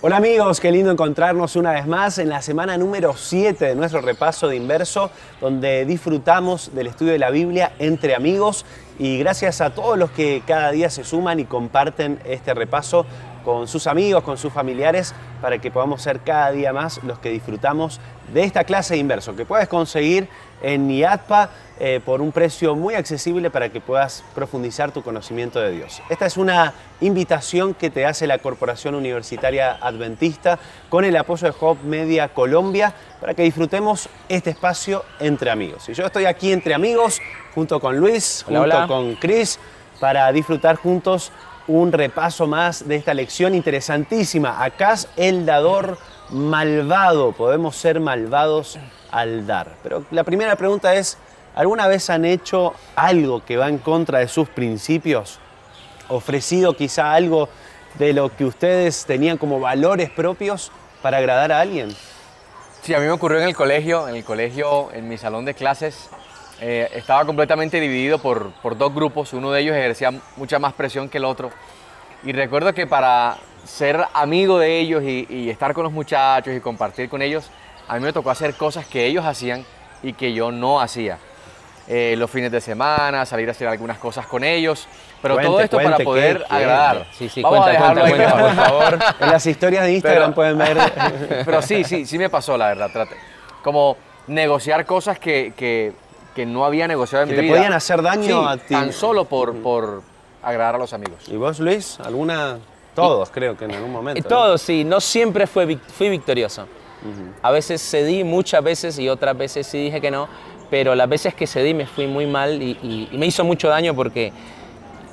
Hola amigos, qué lindo encontrarnos una vez más en la semana número 7 de nuestro repaso de Inverso, donde disfrutamos del estudio de la Biblia entre amigos y gracias a todos los que cada día se suman y comparten este repaso con sus amigos, con sus familiares, para que podamos ser cada día más los que disfrutamos de esta clase de Inverso, que puedes conseguir en IADPA por un precio muy accesible para que puedas profundizar tu conocimiento de Dios. Esta es una invitación que te hace la Corporación Universitaria Adventista con el apoyo de Hope Media Colombia para que disfrutemos este espacio entre amigos. Y yo estoy aquí entre amigos junto con Luis, junto con Chris, para disfrutar juntos un repaso más de esta lección interesantísima. Acaz, el dador malvado. Podemos ser malvados al dar. Pero la primera pregunta es, ¿alguna vez han hecho algo que va en contra de sus principios? ¿Ofrecido quizá algo de lo que ustedes tenían como valores propios para agradar a alguien? Sí, a mí me ocurrió en el colegio, en mi salón de clases. Estaba completamente dividido por dos grupos. Uno de ellos ejercía mucha más presión que el otro. Y recuerdo que para ser amigo de ellos y estar con los muchachos y compartir con ellos, a mí me tocó hacer cosas que ellos hacían y que yo no hacía. Los fines de semana, salir a hacer algunas cosas con ellos, pero todo esto para poder agradar. Sí, Vamos a dejarlo ahí, por favor. En las historias de Instagram pueden ver. Pero sí me pasó, la verdad. Como negociar cosas que no había negociado en mi vida. ¿Que te podían hacer daño a ti? Tan solo por agradar a los amigos. ¿Y vos, Luis? ¿Alguna? Todos, creo que en algún momento. Todos, sí. No siempre fui victorioso. A veces cedí, muchas veces, y otras veces sí dije que no. Pero las veces que cedí me fui muy mal y me hizo mucho daño porque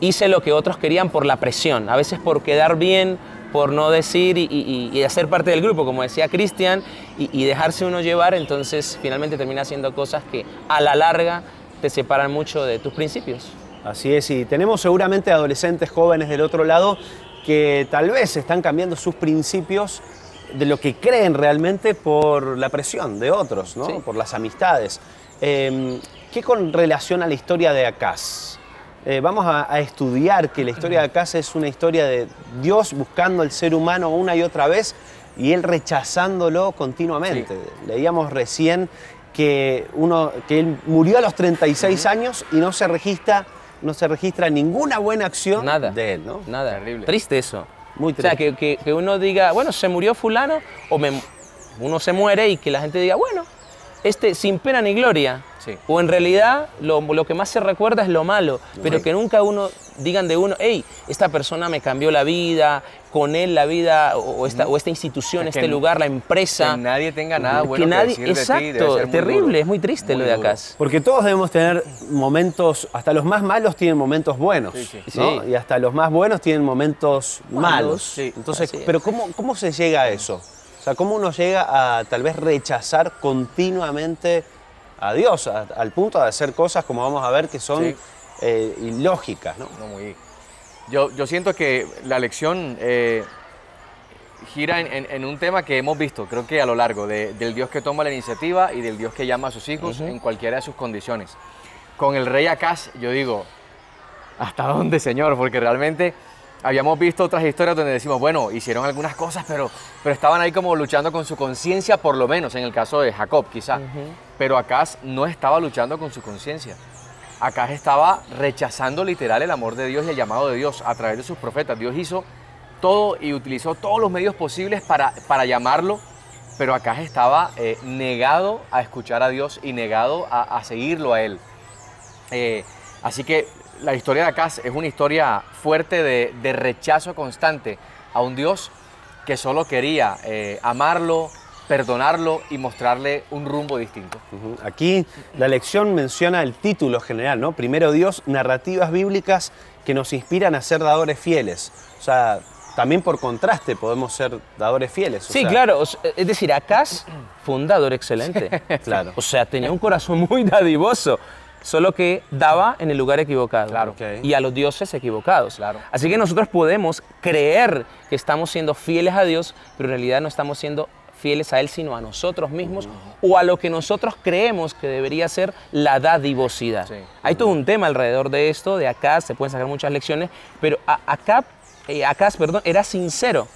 hice lo que otros querían por la presión. A veces por quedar bien, por no decir y hacer parte del grupo, como decía Cristian, y dejarse uno llevar. Entonces finalmente termina haciendo cosas que a la larga te separan mucho de tus principios. Así es, y tenemos seguramente adolescentes jóvenes del otro lado que tal vez están cambiando sus principios de lo que creen realmente por la presión de otros, ¿no? Sí. Por las amistades. ¿Qué con relación a la historia de Acaz? Vamos a estudiar que la historia de Acaz es una historia de Dios buscando al ser humano una y otra vez y él rechazándolo continuamente. Sí. Leíamos recién que él murió a los 36 años y no se registra ninguna buena acción de él, ¿no? Nada. Terrible. Triste eso. Muy triste. O sea, que uno diga, bueno, se murió fulano, uno se muere y que la gente diga, bueno, sin pena ni gloria. Sí. O en realidad lo que más se recuerda es lo malo, pero que nunca digan de uno, hey, esta persona me cambió la vida, con él la vida, o esta institución, este lugar, la empresa. Que nadie tenga nada bueno que decir de ti. Exacto, debe ser terrible, muy es muy triste lo de Acaz. Porque todos debemos tener momentos, hasta los más malos tienen momentos buenos, ¿no? Sí. Y hasta los más buenos tienen momentos malos. Sí. Entonces, Así es. pero ¿cómo se llega a eso? O sea, ¿cómo uno llega a tal vez rechazar continuamente a Dios, al punto de hacer cosas, como vamos a ver, que son ilógicas, ¿no? Yo siento que la lección gira en un tema que hemos visto, creo que a lo largo, del Dios que toma la iniciativa y del Dios que llama a sus hijos en cualquiera de sus condiciones. Con el rey Acaz, yo digo, ¿hasta dónde, Señor? Porque realmente habíamos visto otras historias donde decimos, bueno, hicieron algunas cosas, pero estaban ahí como luchando con su conciencia, por lo menos en el caso de Jacob, quizá. Pero Acaz no estaba luchando con su conciencia. Acaz estaba rechazando literal el amor de Dios y el llamado de Dios a través de sus profetas. Dios hizo todo y utilizó todos los medios posibles para llamarlo, pero Acaz estaba negado a escuchar a Dios y negado a seguirlo a él. Así que la historia de Acaz es una historia fuerte de rechazo constante a un Dios que solo quería amarlo, perdonarlo y mostrarle un rumbo distinto. Aquí la lección menciona el título general, ¿no? Primero Dios, narrativas bíblicas que nos inspiran a ser dadores fieles. O sea, también por contraste podemos ser dadores fieles. Sí, claro. Es decir, Acaz fue un dador excelente. Claro. O sea, tenía un corazón muy dadivoso. Solo que daba en el lugar equivocado. Claro. Y a los dioses equivocados. Claro. Así que nosotros podemos creer que estamos siendo fieles a Dios, pero en realidad no estamos siendo fieles a Él, sino a nosotros mismos o a lo que nosotros creemos que debería ser la dadivosidad. Sí. Hay todo un tema alrededor de esto, de Acaz, se pueden sacar muchas lecciones, pero Acaz era sincero.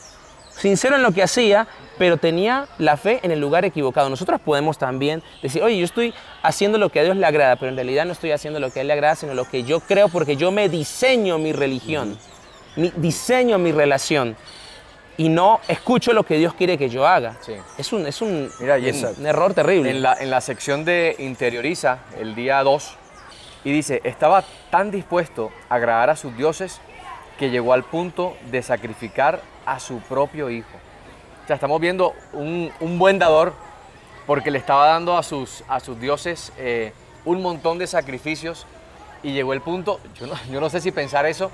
sincero en lo que hacía, pero tenía la fe en el lugar equivocado. Nosotros podemos también decir, oye, yo estoy haciendo lo que a Dios le agrada, pero en realidad no estoy haciendo lo que a Él le agrada, sino lo que yo creo, porque yo me diseño mi religión, diseño mi relación, y no escucho lo que Dios quiere que yo haga. Sí. Es un Mira, un error terrible. En la sección de Interioriza, el día 2, y dice, estaba tan dispuesto a agradar a sus dioses que llegó al punto de sacrificar a su propio hijo. O sea, estamos viendo un buen dador porque le estaba dando a sus dioses un montón de sacrificios y llegó el punto, yo no sé si pensar eso,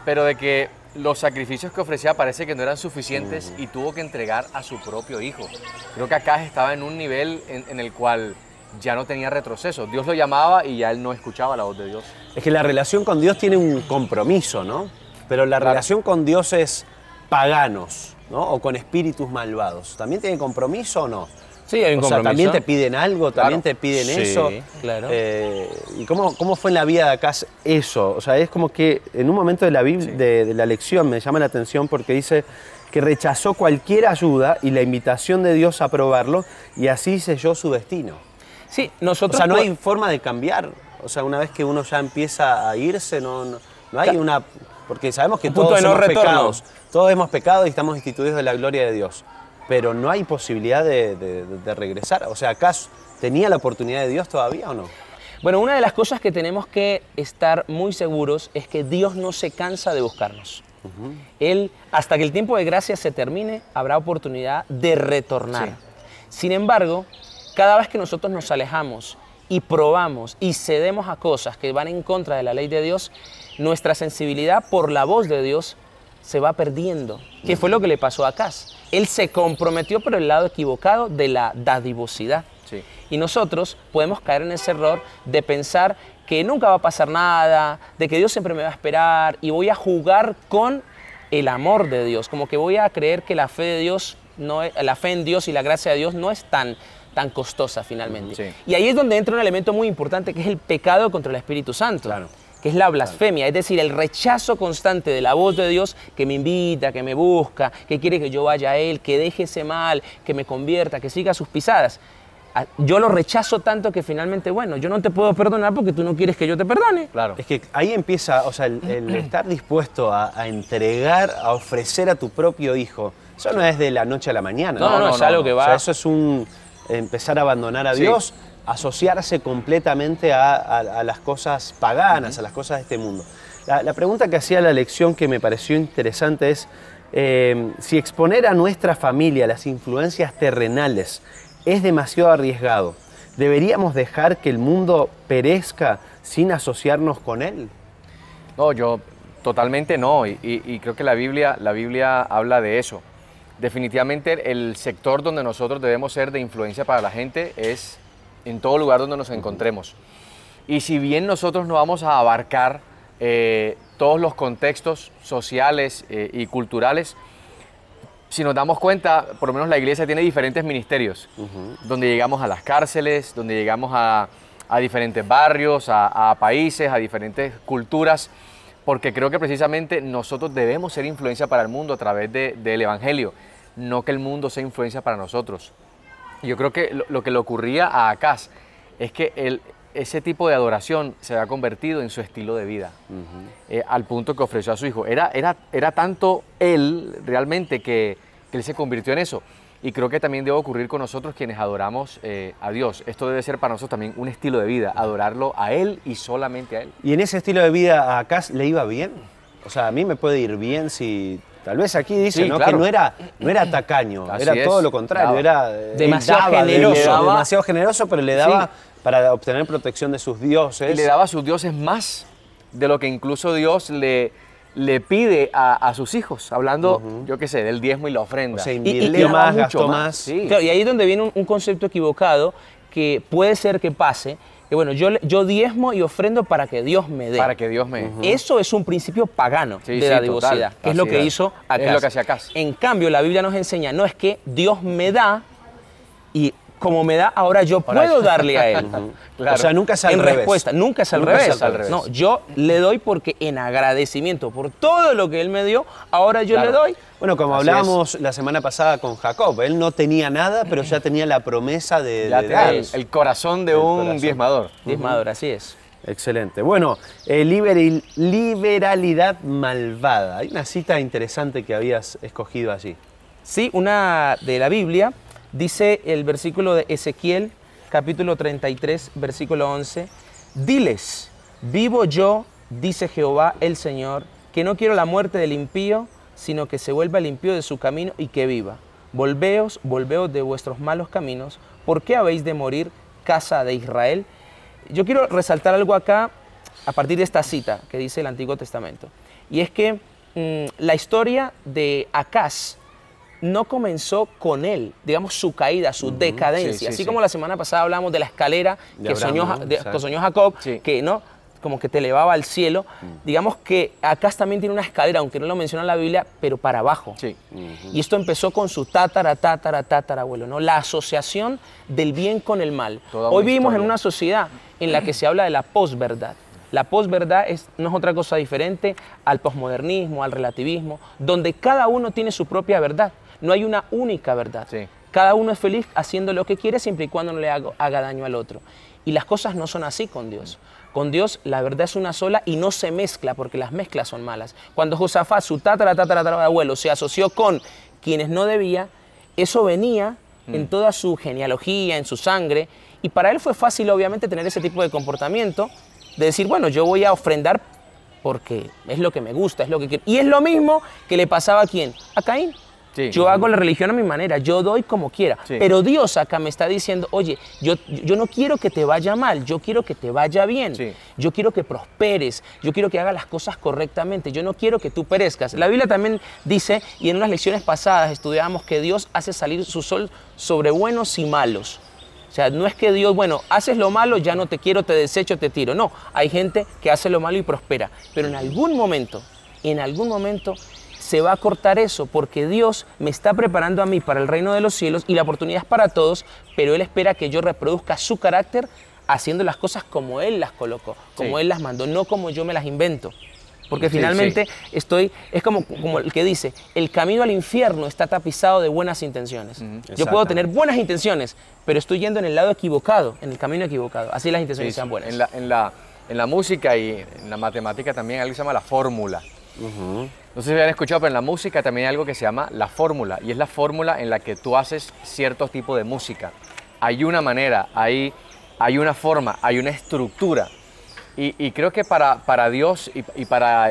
pero de que los sacrificios que ofrecía parece que no eran suficientes y tuvo que entregar a su propio hijo. Creo que acá estaba en un nivel en el cual ya no tenía retroceso. Dios lo llamaba y ya él no escuchaba la voz de Dios. Es que la relación con Dios tiene un compromiso, ¿no? Pero la relación con dioses paganos, ¿no? O con espíritus malvados, ¿también tiene compromiso o no? Sí, hay un O sea, compromiso. también te piden algo, también te piden eso. Claro. ¿Y cómo fue en la vida de acá eso? O sea, es como que en un momento de la Biblia, de la lección me llama la atención porque dice que rechazó cualquier ayuda y la invitación de Dios a probarlo y así selló su destino. Sí, O nosotros... sea, no hay forma de cambiar. O sea, una vez que uno ya empieza a irse, no hay una... Porque sabemos que Un punto todos de no hemos retorno. pecados. Todos hemos pecado y estamos instituidos de la gloria de Dios. Pero no hay posibilidad de regresar. O sea, ¿acaso tenía la oportunidad de Dios todavía o no? Bueno, una de las cosas que tenemos que estar muy seguros es que Dios no se cansa de buscarnos. Él, hasta que el tiempo de gracia se termine, habrá oportunidad de retornar. Sí. Sin embargo, cada vez que nosotros nos alejamos y probamos y cedemos a cosas que van en contra de la ley de Dios, nuestra sensibilidad por la voz de Dios se va perdiendo. ¿Qué fue lo que le pasó a Acaz? Él se comprometió por el lado equivocado de la dadivosidad. Sí. Y nosotros podemos caer en ese error de pensar que nunca va a pasar nada, de que Dios siempre me va a esperar y voy a jugar con el amor de Dios, como que voy a creer que la fe de Dios la fe en Dios y la gracia de Dios no es tan costosa finalmente. Sí. Y ahí es donde entra un elemento muy importante que es el pecado contra el Espíritu Santo. Claro. Que es la blasfemia, es decir, el rechazo constante de la voz de Dios que me invita, que me busca, que quiere que yo vaya a Él, que deje ese mal, que me convierta, que siga sus pisadas. Yo lo rechazo tanto que finalmente, bueno, yo no te puedo perdonar porque tú no quieres que yo te perdone. Claro. Es que ahí empieza, o sea, el estar dispuesto a entregar, a ofrecer a tu propio hijo. Eso no es de la noche a la mañana. No, es algo que va... O sea, eso es empezar a abandonar a Sí. Dios, asociarse completamente a las cosas paganas, a las cosas de este mundo. La pregunta que hacía la lección que me pareció interesante es si exponer a nuestra familia las influencias terrenales es demasiado arriesgado. ¿Deberíamos dejar que el mundo perezca sin asociarnos con él? No, yo totalmente no, y creo que la Biblia habla de eso. Definitivamente el sector donde nosotros debemos ser de influencia para la gente es en todo lugar donde nos encontremos. Y si bien nosotros no vamos a abarcar todos los contextos sociales y culturales, si nos damos cuenta, por lo menos la iglesia tiene diferentes ministerios, donde llegamos a las cárceles, donde llegamos a diferentes barrios, a países, a diferentes culturas, porque creo que precisamente nosotros debemos ser influencia para el mundo a través del Evangelio, no que el mundo sea influencia para nosotros. Yo creo que lo que le ocurría a Acaz es que ese tipo de adoración se había convertido en su estilo de vida, al punto que ofreció a su hijo. Era tanto él realmente que él se convirtió en eso. Y creo que también debe ocurrir con nosotros quienes adoramos a Dios. Esto debe ser para nosotros también un estilo de vida, adorarlo a Él y solamente a Él. ¿Y en ese estilo de vida a Acaz le iba bien? O sea, a mí me puede ir bien si... Tal vez aquí dice, Sí, ¿no? claro. Que no era tacaño, Así era es, todo lo contrario, daba. Demasiado él generoso. le daba demasiado generoso, pero le daba Sí. para obtener protección de sus dioses. Y le daba a sus dioses más de lo que incluso Dios le pide a sus hijos, hablando, yo qué sé, del diezmo y la ofrenda. O sea, y invirtió daba más, mucho gastó más, más. sí. Claro, y ahí es donde viene un concepto equivocado que puede ser que pase, que bueno, yo diezmo y ofrendo para que Dios me dé. Para que Dios me... Eso es un principio pagano Sí, de sí, la total. divosidad, que es lo Así que es. hizo Acaz. Es lo que hacía Acaz. En cambio, la Biblia nos enseña, no es que Dios me da y como me da, ahora yo puedo darle a él. Claro. O sea, nunca es al revés. Respuesta, nunca es al Nunca revés. es al revés. No, yo le doy porque en agradecimiento por todo lo que él me dio, ahora yo le doy. Bueno, como Así hablábamos la semana pasada con Jacob, él no tenía nada, pero ya tenía la promesa de dar. El corazón de un diezmador. Diezmador, así es. Excelente. Bueno, liberalidad malvada. Hay una cita interesante que habías escogido allí. Sí, una de la Biblia, dice el versículo de Ezequiel, capítulo 33, versículo 11, diles, vivo yo, dice Jehová el Señor, que no quiero la muerte del impío, sino que se vuelva el impío de su camino y que viva. Volveos de vuestros malos caminos, ¿por qué habéis de morir, casa de Israel? Yo quiero resaltar algo acá a partir de esta cita que dice el Antiguo Testamento, y es que la historia de Acaz no comenzó con él, digamos su caída, su decadencia. Así como la semana pasada hablamos de la escalera que soñó Jacob, que no, como que te elevaba al cielo. Digamos que Acaz también tiene una escalera, aunque no lo menciona la Biblia, pero para abajo. Y esto empezó con su tatarabuelo, ¿no? La asociación del bien con el mal. Hoy vivimos en una sociedad en la que se habla de la posverdad. La posverdad no es otra cosa diferente al posmodernismo, al relativismo, donde cada uno tiene su propia verdad. No hay una única verdad. Cada uno es feliz haciendo lo que quiere siempre y cuando no le haga daño al otro. Y las cosas no son así con Dios. Con Dios la verdad es una sola y no se mezcla porque las mezclas son malas. Cuando Josafat, su tatarabuelo, se asoció con quienes no debía, eso venía en toda su genealogía, en su sangre, y para él fue fácil obviamente tener ese tipo de comportamiento, de decir, bueno, yo voy a ofrendar porque es lo que me gusta, es lo que quiero. Y es lo mismo que le pasaba a ¿quién? A Caín. Yo hago la religión a mi manera, yo doy como quiera. Pero Dios acá me está diciendo, oye, yo no quiero que te vaya mal, yo quiero que te vaya bien. Yo quiero que prosperes, yo quiero que hagas las cosas correctamente, yo no quiero que tú perezcas. La Biblia también dice, y en unas lecciones pasadas estudiábamos que Dios hace salir su sol sobre buenos y malos. O sea, no es que Dios, bueno, haces lo malo, ya no te quiero, te desecho, te tiro. No, hay gente que hace lo malo y prospera. Pero en algún momento se va a cortar eso porque Dios me está preparando a mí para el reino de los cielos y la oportunidad es para todos, pero Él espera que yo reproduzca su carácter haciendo las cosas como Él las colocó, como Él las mandó, no como yo me las invento. Porque finalmente es como el que dice, el camino al infierno está tapizado de buenas intenciones. Yo puedo tener buenas intenciones, pero estoy yendo en el lado equivocado, en el camino equivocado. Así las intenciones sean buenas. En la música y en la matemática también hay algo que se llama la fórmula. No sé si habían escuchado, pero en la música también hay algo que se llama la fórmula. Y es la fórmula en la que tú haces cierto tipo de música. Hay una manera, hay una forma, hay una estructura. Y creo que para Dios y para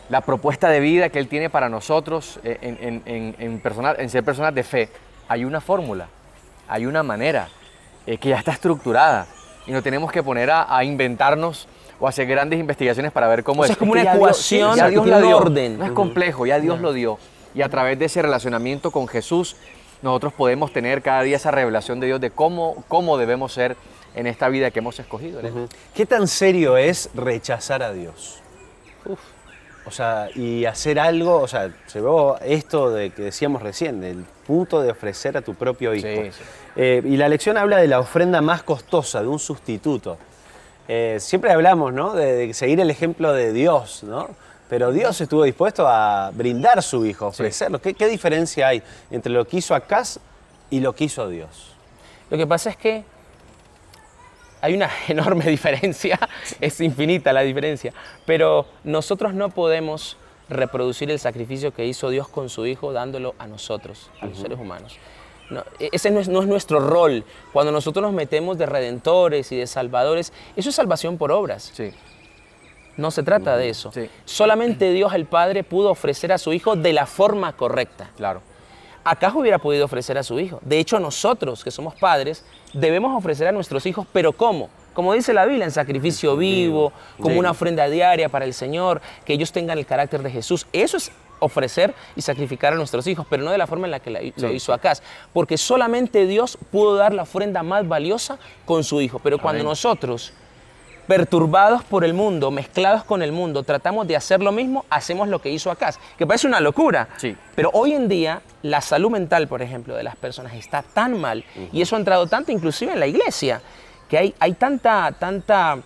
la propuesta de vida que Él tiene para nosotros en ser personas de fe, hay una fórmula, hay una manera que ya está estructurada. Y no tenemos que poner a inventarnos o hacer grandes investigaciones para ver cómo es. Es como una ecuación, ya Dios la dio. Orden. No es complejo, ya Dios lo dio. Y a través de ese relacionamiento con Jesús, nosotros podemos tener cada día esa revelación de Dios de cómo debemos ser en esta vida que hemos escogido. ¿Qué tan serio es rechazar a Dios? O sea, y hacer algo, o sea, se ve esto de que decíamos recién, del punto de ofrecer a tu propio hijo. Y la lección habla de la ofrenda más costosa, de un sustituto. Siempre hablamos, ¿no?, de seguir el ejemplo de Dios, ¿no? Pero Dios estuvo dispuesto a brindar su hijo, ofrecerlo. ¿Qué diferencia hay entre lo que hizo Acaz y lo que hizo Dios? Lo que pasa es que hay una enorme diferencia, es infinita la diferencia, pero nosotros no podemos reproducir el sacrificio que hizo Dios con su Hijo dándolo a nosotros, a los seres humanos. No, ese no es nuestro rol. Cuando nosotros nos metemos de redentores y de salvadores, eso es salvación por obras. No se trata de eso. Solamente Dios el Padre pudo ofrecer a su Hijo de la forma correcta. Acaz hubiera podido ofrecer a su hijo. De hecho, nosotros, que somos padres, debemos ofrecer a nuestros hijos, pero ¿cómo? Como dice la Biblia, en sacrificio vivo, como una ofrenda diaria para el Señor, que ellos tengan el carácter de Jesús. Eso es ofrecer y sacrificar a nuestros hijos, pero no de la forma en la que lo hizo Acaz, porque solamente Dios pudo dar la ofrenda más valiosa con su hijo. Pero cuando nosotros perturbados por el mundo, mezclados con el mundo, tratamos de hacer lo mismo, hacemos lo que hizo Acaz, que parece una locura. Sí. Pero hoy en día la salud mental, por ejemplo, de las personas está tan mal, y eso ha entrado tanto inclusive en la iglesia, que hay tanta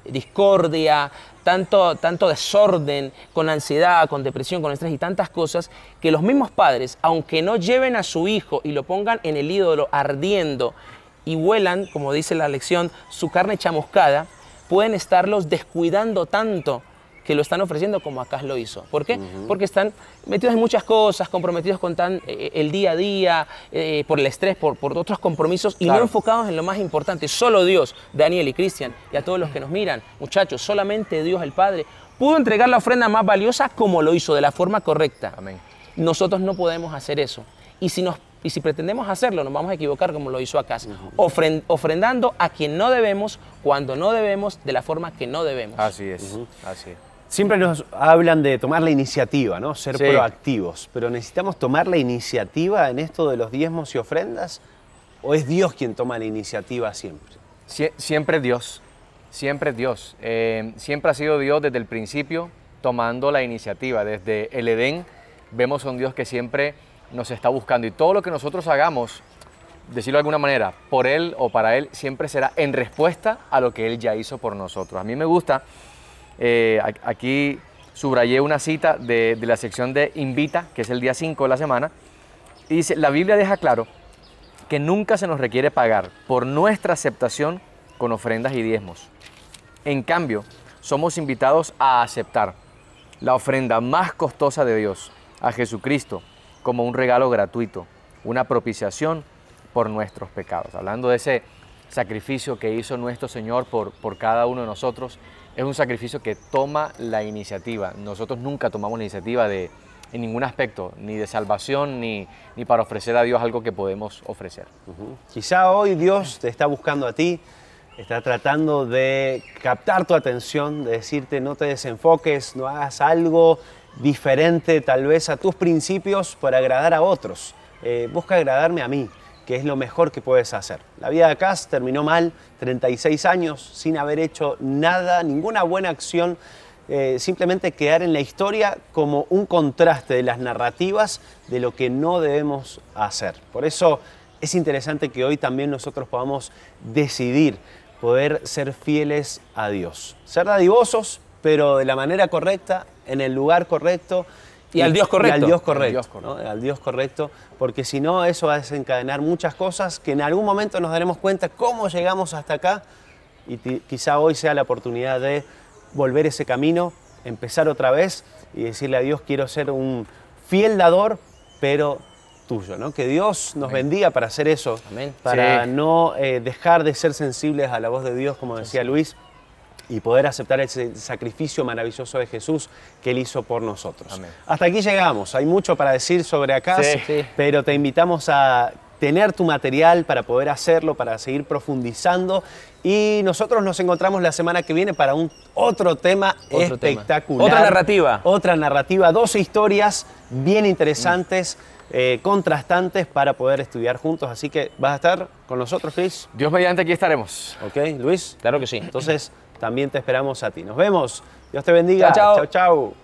discordia, tanto desorden, con ansiedad, con depresión, con estrés y tantas cosas, que los mismos padres, aunque no lleven a su hijo y lo pongan en el ídolo ardiendo y huelan, como dice la lección, su carne chamuscada, pueden estarlos descuidando tanto que lo están ofreciendo como Acaz lo hizo. ¿Por qué? Porque están metidos en muchas cosas, comprometidos con el día a día, por el estrés, por otros compromisos, y no enfocados en lo más importante. Solo Dios, Daniel y Cristian, y a todos los que nos miran, muchachos, solamente Dios el Padre pudo entregar la ofrenda más valiosa como lo hizo, de la forma correcta. Amén. Nosotros no podemos hacer eso. Y si pretendemos hacerlo, nos vamos a equivocar como lo hizo Acaz, ofrendando a quien no debemos, cuando no debemos, de la forma que no debemos. Así es, así es. Siempre nos hablan de tomar la iniciativa, ¿no? Ser proactivos, pero ¿necesitamos tomar la iniciativa en esto de los diezmos y ofrendas? ¿O es Dios quien toma la iniciativa siempre? Siempre Dios, siempre Dios. Siempre ha sido Dios desde el principio tomando la iniciativa. Desde el Edén vemos a un Dios que siempre nos está buscando, y todo lo que nosotros hagamos, decirlo de alguna manera, por Él o para Él, siempre será en respuesta a lo que Él ya hizo por nosotros. A mí me gusta, aquí subrayé una cita de la sección de Invita, que es el día 5 de la semana, y dice: la Biblia deja claro que nunca se nos requiere pagar por nuestra aceptación con ofrendas y diezmos. En cambio, somos invitados a aceptar la ofrenda más costosa de Dios, a Jesucristo, como un regalo gratuito, una propiciación por nuestros pecados. Hablando de ese sacrificio que hizo nuestro Señor por cada uno de nosotros, es un sacrificio que toma la iniciativa. Nosotros nunca tomamos la iniciativa en ningún aspecto, ni de salvación, ni para ofrecer a Dios algo que podemos ofrecer. Quizá hoy Dios te está buscando a ti, está tratando de captar tu atención, de decirte no te desenfoques, no hagas algo diferente tal vez a tus principios para agradar a otros. Busca agradarme a mí, que es lo mejor que puedes hacer. La vida de Acaz terminó mal, 36 años, sin haber hecho nada, ninguna buena acción, simplemente quedar en la historia como un contraste de las narrativas de lo que no debemos hacer. Por eso es interesante que hoy también nosotros podamos decidir poder ser fieles a Dios. Ser dadivosos, pero de la manera correcta, en el lugar correcto. Y al Dios correcto. Y al Dios correcto, ¿no? Al Dios correcto, porque si no, eso va a desencadenar muchas cosas que en algún momento nos daremos cuenta cómo llegamos hasta acá, y quizá hoy sea la oportunidad de volver ese camino, empezar otra vez y decirle a Dios: quiero ser un fiel dador, pero tuyo, ¿no? Que Dios nos bendiga para hacer eso. Amén. Para no dejar de ser sensibles a la voz de Dios, como decía Luis, y poder aceptar ese sacrificio maravilloso de Jesús que Él hizo por nosotros. Amén. Hasta aquí llegamos. Hay mucho para decir sobre Acaz, pero te invitamos a tener tu material para poder hacerlo, para seguir profundizando. Y nosotros nos encontramos la semana que viene para otro tema espectacular. Otra narrativa. Otra narrativa, 12 historias bien interesantes, contrastantes para poder estudiar juntos. Así que vas a estar con nosotros, Chris. Dios mediante, aquí estaremos. Ok, Luis. Claro que sí. Entonces también te esperamos a ti. Nos vemos. Dios te bendiga. Chao, chao. Chao, chao.